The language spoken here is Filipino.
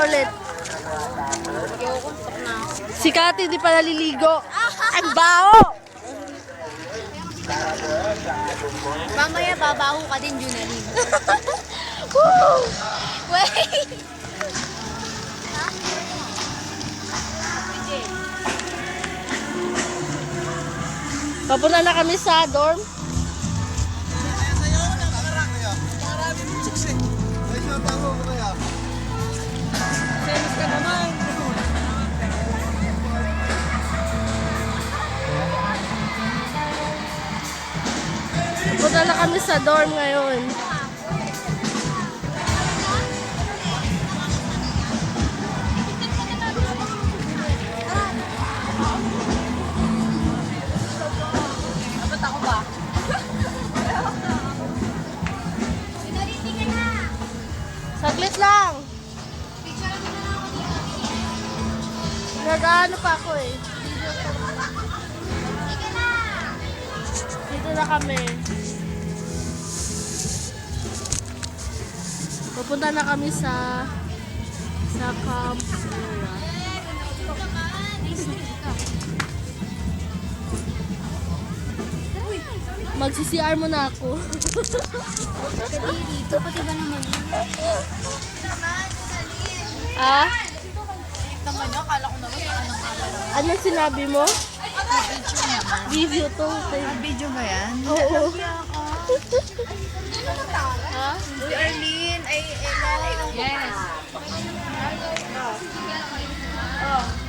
ulit. Si Kati di pa naliligo. Ang bao! Mamaya babaho ka din, Junalyn. Woo! Wait! Papunta na kami sa dorm. Selos ka naman. Papunta na kami sa dorm ngayon. Dapat ako ba? Saglit lang. Nag-ano pa ako eh. Dito na kami. Pupunta na kami sa camp area. Magsi-CR muna ako. Dito, pati ba naman yun? Ah? Naman yun, kala ko naman yung anong kala. Anong sinabi mo? Video naman. Video to. Video ba yan? Oo. Ha? Uy, Arlene, ay, hello. Yes. Oh.